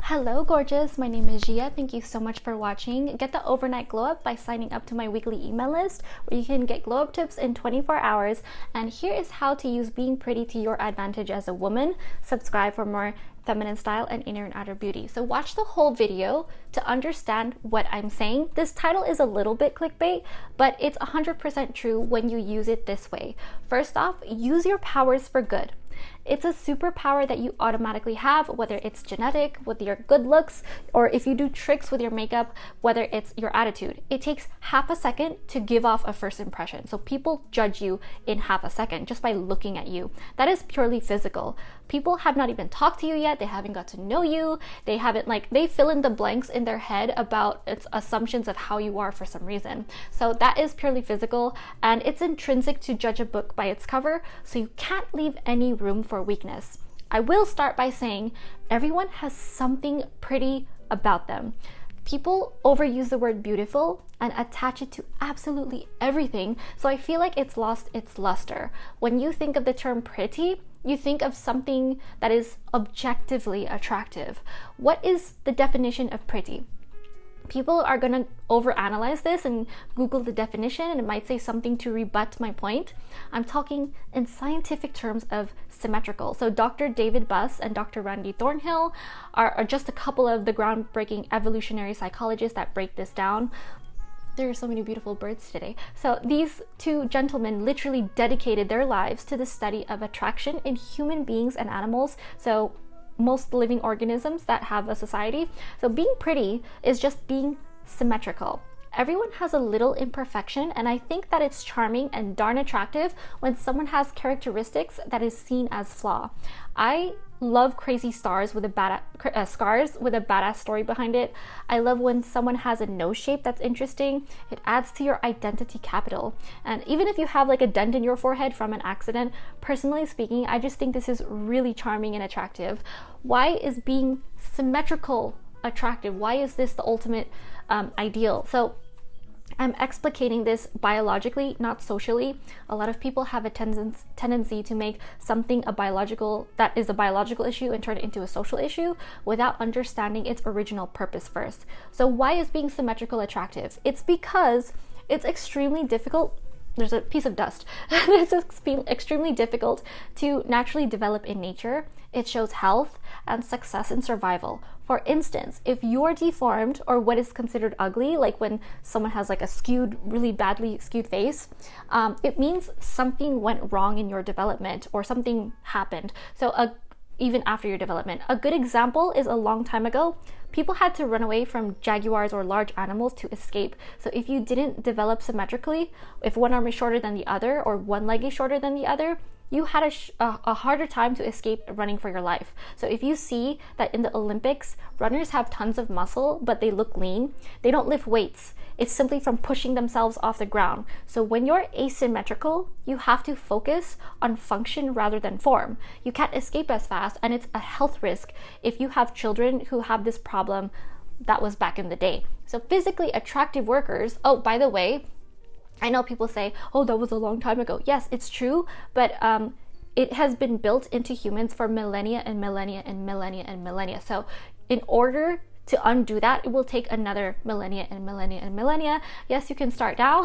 Hello gorgeous, my name is Gia. Thank you so much for watching. Get the overnight glow up by signing up to my weekly email list where you can get glow up tips in 24 hours. And here is how to use being pretty to your advantage as a woman. Subscribe for more feminine style and inner and outer beauty. So watch the whole video to understand what I'm saying. This title is a little bit clickbait, but it's 100% true when you use it this way. First off, use your powers for good. It's a superpower that you automatically have, whether it's genetic, with your good looks, or if you do tricks with your makeup, whether it's your attitude. It takes half a second to give off a first impression. So people judge you in half a second just by looking at you. That is purely physical. People have not even talked to you yet. They haven't got to know you. They haven't they fill in the blanks in their head about its assumptions of how you are for some reason. So that is purely physical, and it's intrinsic to judge a book by its cover. So you can't leave any room for weakness. I will start by saying everyone has something pretty about them. People overuse the word beautiful and attach it to absolutely everything, so I feel like it's lost its luster. When you think of the term pretty, you think of something that is objectively attractive. What is the definition of pretty? People are going to overanalyze this and Google the definition, and it might say something to rebut my point. I'm talking in scientific terms of symmetrical. So Dr. David Buss and Dr. Randy Thornhill are just a couple of the groundbreaking evolutionary psychologists that break this down. There are so many beautiful birds today. So these two gentlemen literally dedicated their lives to the study of attraction in human beings and animals. So most living organisms that have a society. So being pretty is just being symmetrical. Everyone has a little imperfection, and I think that it's charming and darn attractive when someone has characteristics that is seen as flaw. I love crazy scars with a badass story behind it. I love when someone has a nose shape that's interesting. It adds to your identity capital. And even if you have like a dent in your forehead from an accident, personally speaking, I just think this is really charming and attractive. Why is being symmetrical attractive? Why is this the ultimate ideal? So I'm explicating this biologically, not socially. A lot of people have a tendency to make something that is a biological issue and turn it into a social issue without understanding its original purpose first. So why is being symmetrical attractive? It's because it's extremely difficult. There's a piece of dust. It's extremely difficult to naturally develop in nature. It shows health and success in survival. For instance, if you're deformed, or what is considered ugly, like when someone has like a really badly skewed face, it means something went wrong in your development or something happened. So even after your development. A good example is a long time ago, people had to run away from jaguars or large animals to escape. So if you didn't develop symmetrically, if one arm is shorter than the other or one leg is shorter than the other, you had a harder time to escape running for your life. So if you see that in the Olympics, runners have tons of muscle, but they look lean, they don't lift weights. It's simply from pushing themselves off the ground. So when you're asymmetrical, you have to focus on function rather than form. You can't escape as fast, and it's a health risk if you have children who have this problem. That was back in the day. So physically attractive workers, oh, by the way, I know people say, oh, that was a long time ago. Yes, it's true, but it has been built into humans for millennia and millennia and millennia and millennia. So in order to undo that, it will take another millennia and millennia and millennia. Yes, you can start now,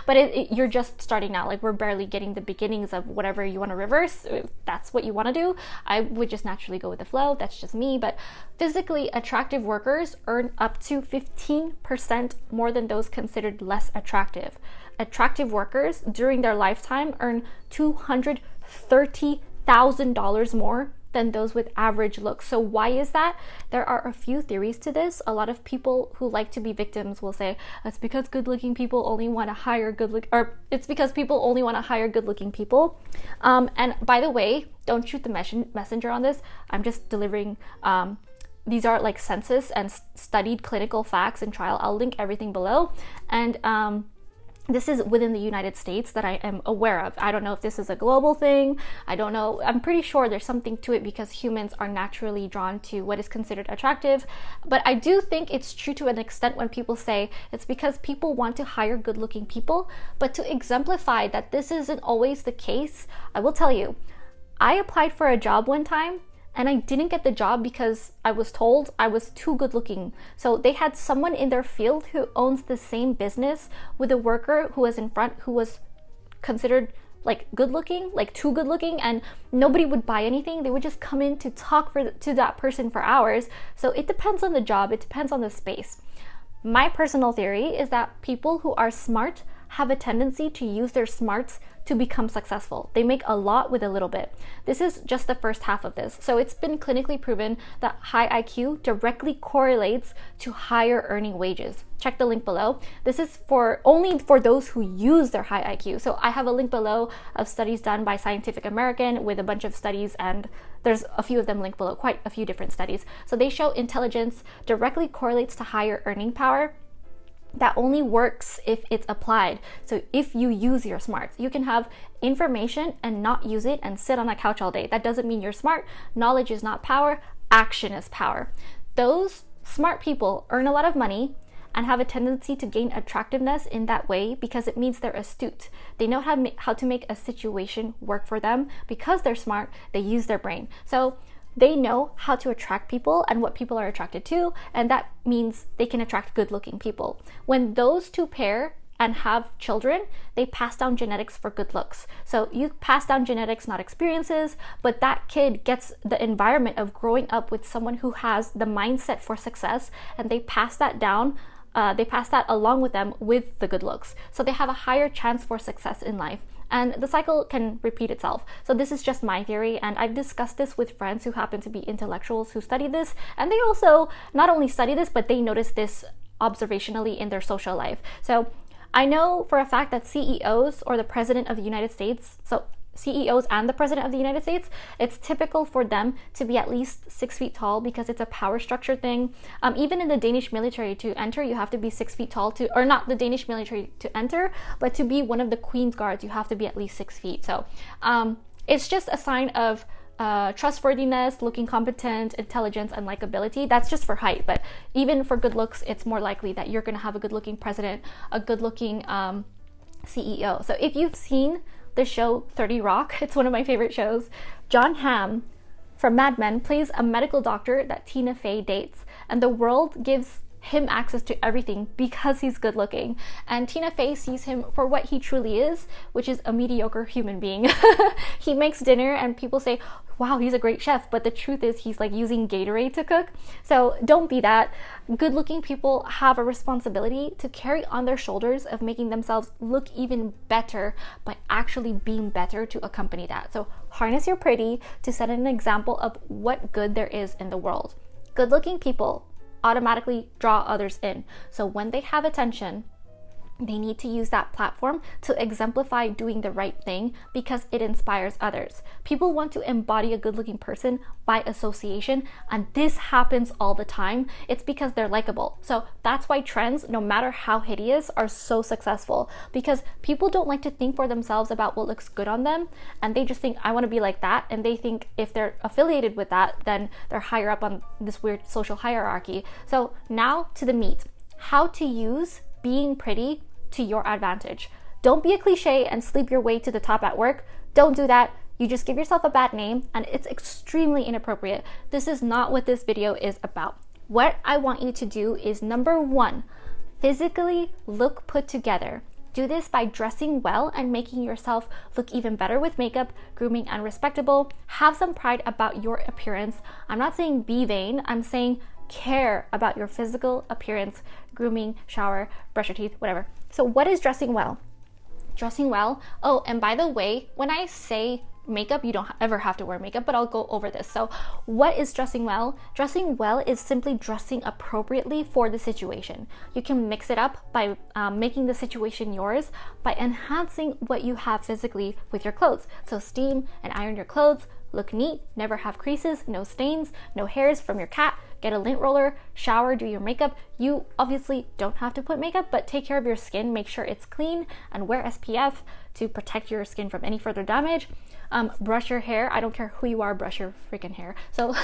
but you're just starting now. Like, we're barely getting the beginnings of whatever you want to reverse. If that's what you want to do, I would just naturally go with the flow. That's just me. But physically attractive workers earn up to 15% more than those considered less attractive. Attractive workers during their lifetime earn $230,000 more than those with average looks. So why is that? There are a few theories to this. A lot of people who like to be victims will say it's because good-looking people only want to hire it's because people only want to hire good-looking people. And by the way, don't shoot the messenger on this. I'm just delivering. These are like census and studied clinical facts and trial. I'll link everything below. And this is within the United States that I am aware of. I don't know if this is a global thing. I don't know. I'm pretty sure there's something to it because humans are naturally drawn to what is considered attractive. But I do think it's true to an extent when people say it's because people want to hire good-looking people. But to exemplify that this isn't always the case, I will tell you, I applied for a job one time and I didn't get the job because I was told I was too good looking. So they had someone in their field who owns the same business with a worker who was in front who was considered like good looking, like too good looking, and nobody would buy anything. They would just come in to talk to that person for hours. So it depends on the job, it depends on the space. My personal theory is that people who are smart have a tendency to use their smarts to become successful. They make a lot with a little bit. This is just the first half of this. So it's been clinically proven that high IQ directly correlates to higher earning wages. Check the link below. This is only for those who use their high IQ. So I have a link below of studies done by Scientific American with a bunch of studies, and there's a few of them linked below, quite a few different studies. So they show intelligence directly correlates to higher earning power. That only works if it's applied. So if you use your smarts, you can have information and not use it and sit on a couch all day. That doesn't mean you're smart. Knowledge is not power. Action is power. Those smart people earn a lot of money and have a tendency to gain attractiveness in that way because it means they're astute. They know how to make a situation work for them. Because they're smart, they use their brain. So they know how to attract people and what people are attracted to, and that means they can attract good-looking people. When those two pair and have children, they pass down genetics for good looks. So you pass down genetics, not experiences, but that kid gets the environment of growing up with someone who has the mindset for success, and they pass that down. They pass that along with them with the good looks. So they have a higher chance for success in life. And the cycle can repeat itself. So this is just my theory, and I've discussed this with friends who happen to be intellectuals who study this, and they also not only study this, but they notice this observationally in their social life. So I know for a fact that CEOs or the President of the United States, so CEOs and the President of the United States, it's typical for them to be at least 6 feet tall because it's a power structure thing. Even in the Danish military, to enter, you have to be 6 feet tall or not the Danish military to enter, but to be one of the Queen's Guards, you have to be at least 6 feet. So it's just a sign of trustworthiness, looking competent, intelligence, and likability. That's just for height, but even for good looks, it's more likely that you're going to have a good looking president, a good looking CEO. So if you've seen the show 30 Rock, it's one of my favorite shows. John Hamm from Mad Men plays a medical doctor that Tina Fey dates, and the world gives him access to everything because he's good looking, and Tina Fey sees him for what he truly is, which is a mediocre human being. He makes dinner and people say, wow, he's a great chef, but the truth is he's like using Gatorade to cook. So don't be that. Good looking people have a responsibility to carry on their shoulders of making themselves look even better by actually being better to accompany that. So harness your pretty to set an example of what good there is in the world. Good looking people automatically draw others in. So when they have attention, they need to use that platform to exemplify doing the right thing because it inspires others. People want to embody a good-looking person by association, and this happens all the time. It's because they're likable. So that's why trends, no matter how hideous, are so successful, because people don't like to think for themselves about what looks good on them, and they just think, I want to be like that, and they think if they're affiliated with that, then they're higher up on this weird social hierarchy. So now to the meat. How to use being pretty to your advantage. Don't be a cliche and sleep your way to the top at work. Don't do that. You just give yourself a bad name, and it's extremely inappropriate. This is not what this video is about. What I want you to do is, number one, physically look put together. Do this by dressing well and making yourself look even better with makeup, grooming, and respectable. Have some pride about your appearance. I'm not saying be vain. I'm saying care about your physical appearance, grooming, shower, brush your teeth, whatever. So what is dressing well? Dressing well. Oh, and by the way, when I say makeup, you don't ever have to wear makeup, but I'll go over this. So what is dressing well? Dressing well is simply dressing appropriately for the situation. You can mix it up by making the situation yours by enhancing what you have physically with your clothes. So steam and iron your clothes, look neat, never have creases, no stains, no hairs from your cat, get a lint roller, shower, do your makeup. You obviously don't have to put makeup, but take care of your skin, make sure it's clean, and wear SPF to protect your skin from any further damage. Brush your hair. I don't care who you are, brush your freaking hair. So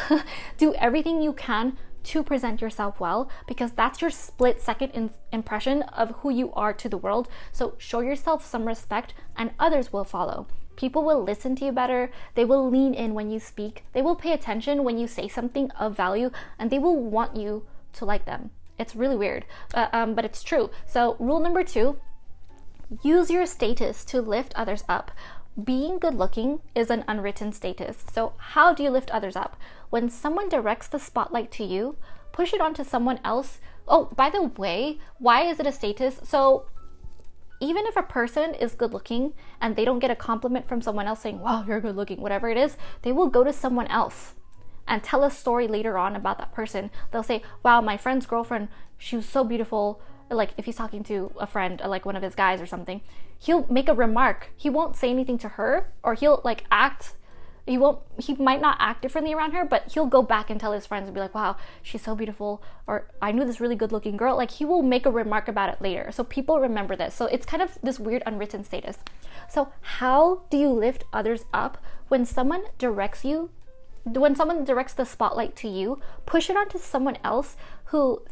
do everything you can to present yourself well, because that's your split second impression of who you are to the world. So show yourself some respect and others will follow. People will listen to you better. They will lean in when you speak. They will pay attention when you say something of value, and they will want you to like them. It's really weird, but it's true. So rule number 2, use your status to lift others up. Being good looking is an unwritten status. So how do you lift others up? When someone directs the spotlight to you, push it onto someone else. Oh, by the way, why is it a status? So even if a person is good looking and they don't get a compliment from someone else saying, wow, you're good looking, whatever it is, they will go to someone else and tell a story later on about that person. They'll say, wow, my friend's girlfriend, she was so beautiful. Like if he's talking to a friend, like one of his guys or something, he'll make a remark. He won't say anything to her, or he'll like act. He might not act differently around her, but he'll go back and tell his friends and be like, wow, she's so beautiful, or I knew this really good looking girl. Like he will make a remark about it later. So people remember this. So it's kind of this weird unwritten status. So how do you lift others up? When someone directs the spotlight to you, push it onto someone else who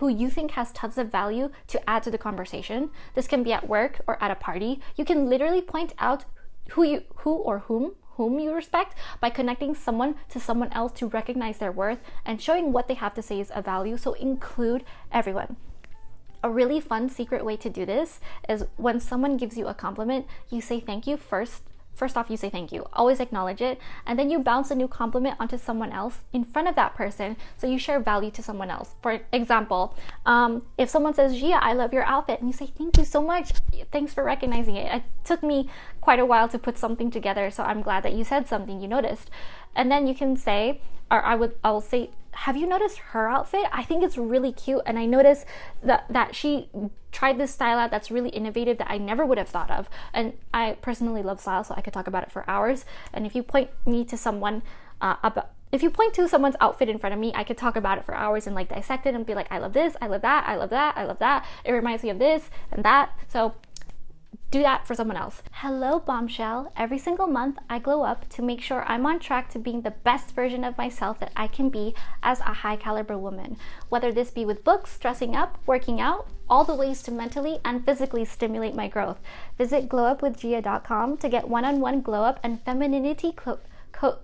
you think has tons of value to add to the conversation. This can be at work or at a party. You can literally point out whom you respect by connecting someone to someone else to recognize their worth and showing what they have to say is of value. So include everyone. A really fun secret way to do this is when someone gives you a compliment, you say thank you first. First off, you say thank you. Always acknowledge it. And then you bounce a new compliment onto someone else in front of that person. So you share value to someone else. For example, if someone says, Gia, I love your outfit. And you say, thank you so much. Thanks for recognizing it. It took me quite a while to put something together. So I'm glad that you said something, you noticed. And then you can say, or I'll say, have you noticed her outfit? I think it's really cute. And I noticed that she tried this style out that's really innovative that I never would have thought of. And I personally love style, so I could talk about it for hours. And if you point to someone's outfit in front of me, I could talk about it for hours and like dissect it and be like, I love this, I love that, I love that, I love that. It reminds me of this and that. So do that for someone else. Hello, bombshell. Every single month, I glow up to make sure I'm on track to being the best version of myself that I can be as a high caliber woman. Whether this be with books, dressing up, working out, all the ways to mentally and physically stimulate my growth. Visit glowupwithgia.com to get one-on-one glow up and femininity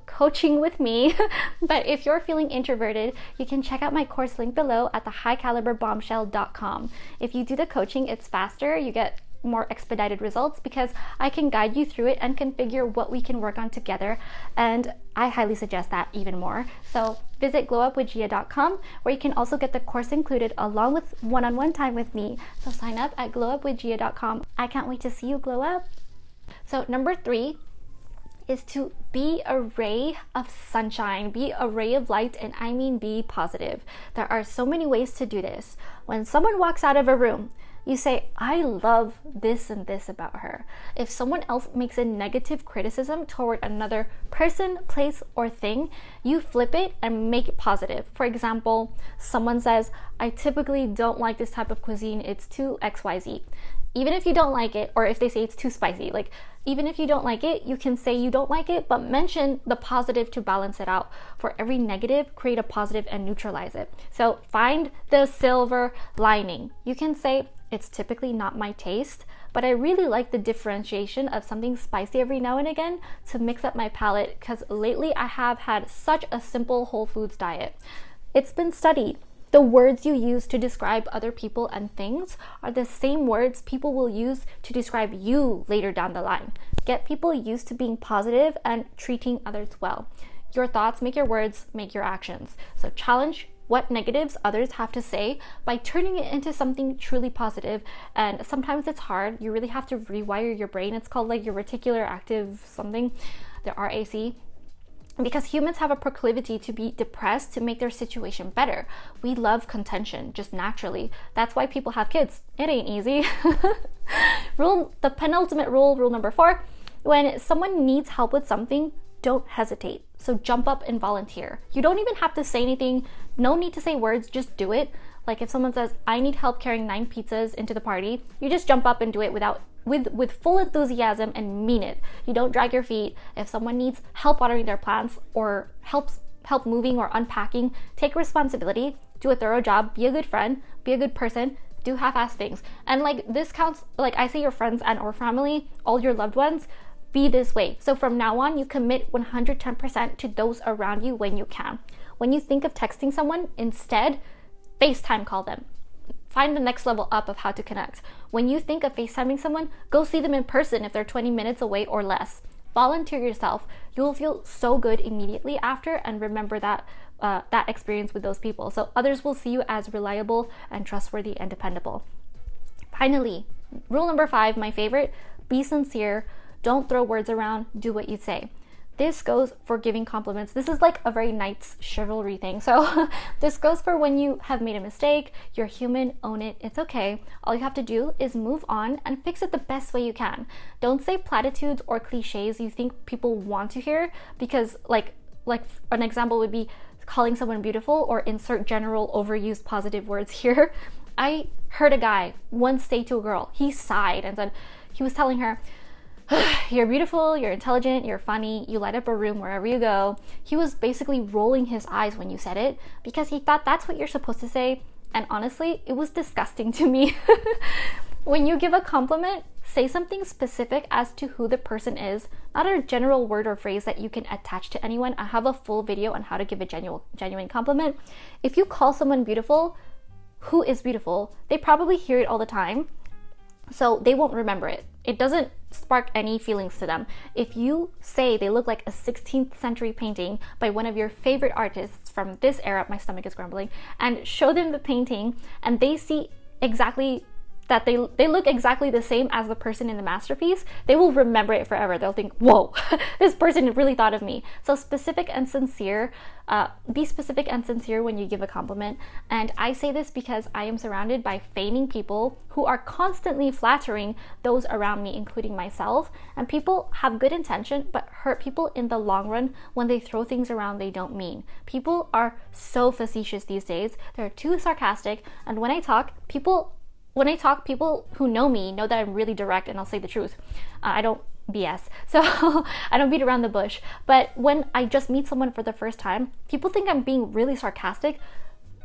coaching with me. But if you're feeling introverted, you can check out my course link below at thehighcaliberbombshell.com. If you do the coaching, it's faster. You get more expedited results because I can guide you through it and configure what we can work on together, and I highly suggest that even more. So visit glowupwithgia.com, where you can also get the course included along with one-on-one time with me. So sign up at glowupwithgia.com. I can't wait to see you glow up. So number 3 is to be a ray of sunshine, be a ray of light, and I mean be positive. There are so many ways to do this. When someone walks out of a room, you say, I love this and this about her. If someone else makes a negative criticism toward another person, place, or thing, you flip it and make it positive. For example, someone says, I typically don't like this type of cuisine, it's too XYZ. Even if you don't like it, or if they say it's too spicy, like even if you don't like it, you can say you don't like it, but mention the positive to balance it out. For every negative, create a positive and neutralize it. So find the silver lining. You can say, it's typically not my taste, but I really like the differentiation of something spicy every now and again to mix up my palate, because lately I have had such a simple whole foods diet. It's been studied. The words you use to describe other people and things are the same words people will use to describe you later down the line. Get people used to being positive and treating others well. Your thoughts make your words, make your actions. So challenge what negatives others have to say by turning it into something truly positive. And sometimes it's hard. You really have to rewire your brain. It's called like your reticular active something, the RAC. Because humans have a proclivity to be depressed to make their situation better. We love contention, just naturally. That's why people have kids. It ain't easy. The penultimate rule number 4, when someone needs help with something, don't hesitate. So jump up and volunteer. You don't even have to say anything. No need to say words, just do it. Like if someone says, I need help carrying 9 pizzas into the party, you just jump up and do it with full enthusiasm and mean it. You don't drag your feet. If someone needs help watering their plants or help moving or unpacking, take responsibility, do a thorough job, be a good friend, be a good person, do half-ass things. And like this counts, like I say your friends and or family, all your loved ones, be this way. So from now on, you commit 110% to those around you when you can. When you think of texting someone, instead, FaceTime call them. Find the next level up of how to connect. When you think of FaceTiming someone, go see them in person if they're 20 minutes away or less. Volunteer yourself. You will feel so good immediately after, and remember that experience with those people. So others will see you as reliable and trustworthy and dependable. Finally, rule number 5, my favorite, be sincere. Don't throw words around, do what you say. This goes for giving compliments. This is like a very nice chivalry thing. So this goes for when you have made a mistake, you're human, own it, it's okay. All you have to do is move on and fix it the best way you can. Don't say platitudes or cliches you think people want to hear, because like an example would be calling someone beautiful, or insert general overused positive words here. I heard a guy once say to a girl, he sighed and said, he was telling her, you're beautiful, you're intelligent, you're funny, you light up a room wherever you go. He was basically rolling his eyes when you said it, because he thought that's what you're supposed to say. And honestly, it was disgusting to me. When you give a compliment, say something specific as to who the person is, not a general word or phrase that you can attach to anyone. I have a full video on how to give a genuine compliment. If you call someone beautiful, who is beautiful, they probably hear it all the time, so they won't remember it. It doesn't spark any feelings to them. If you say they look like a 16th century painting by one of your favorite artists from this era, my stomach is grumbling, and show them the painting, and they see exactly that they look exactly the same as the person in the masterpiece, they will remember it forever. They'll think, whoa, this person really thought of me. So specific and sincere, be specific and sincere when you give a compliment. And I say this because I am surrounded by feigning people who are constantly flattering those around me, including myself. And people have good intention, but hurt people in the long run when they throw things around they don't mean. People are so facetious these days. They're too sarcastic. And when I talk, people who know me know that I'm really direct and I'll say the truth. I don't BS. So I don't beat around the bush. But when I just meet someone for the first time, people think I'm being really sarcastic,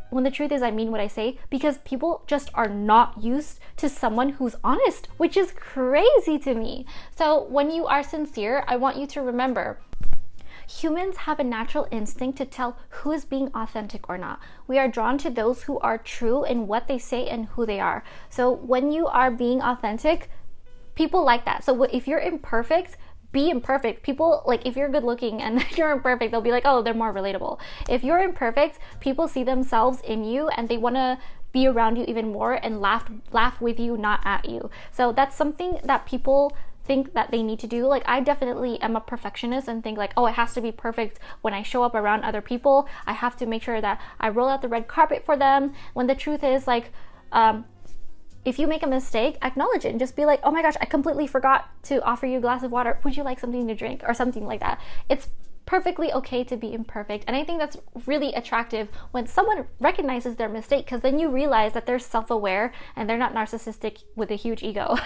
when the truth is I mean what I say, because people just are not used to someone who's honest, which is crazy to me. So when you are sincere, I want you to remember, humans have a natural instinct to tell who is being authentic or not. We are drawn to those who are true in what they say and who they are. So when you are being authentic, people like that. So if you're imperfect, be imperfect. People, like, if you're good looking and you're imperfect, they'll be like, oh, they're more relatable. If you're imperfect, people see themselves in you and they want to be around you even more and laugh with you, not at you. So that's something that people think that they need to do. Like, I definitely am a perfectionist and think like, oh, it has to be perfect when I show up around other people. I have to make sure that I roll out the red carpet for them, when the truth is, like, if you make a mistake, acknowledge it and just be like, oh my gosh, I completely forgot to offer you a glass of water. Would you like something to drink? Or something like that. It's perfectly okay to be imperfect. And I think that's really attractive when someone recognizes their mistake, because then you realize that they're self-aware and they're not narcissistic with a huge ego.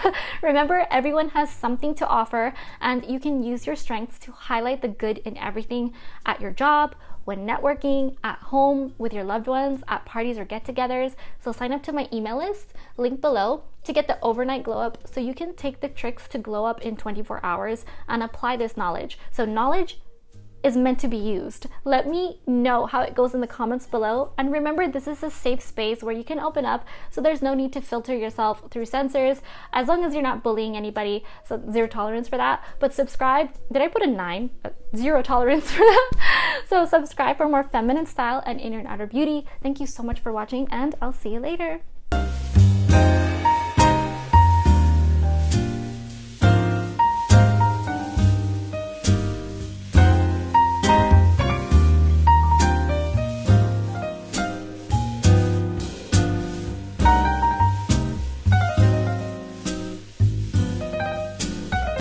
Remember, everyone has something to offer, and you can use your strengths to highlight the good in everything, at your job, when networking, at home, with your loved ones, at parties or get-togethers. So sign up to my email list, link below, to get the overnight glow up, so you can take the tricks to glow up in 24 hours and apply this knowledge. So knowledge is meant to be used. Let me know how it goes in the comments below. And remember, this is a safe space where you can open up, so there's no need to filter yourself through censors, as long as you're not bullying anybody. So 0 tolerance for that. But subscribe. Did I put a 9? 0 tolerance for that. So subscribe for more feminine style and inner and outer beauty. Thank you so much for watching, and I'll see you later.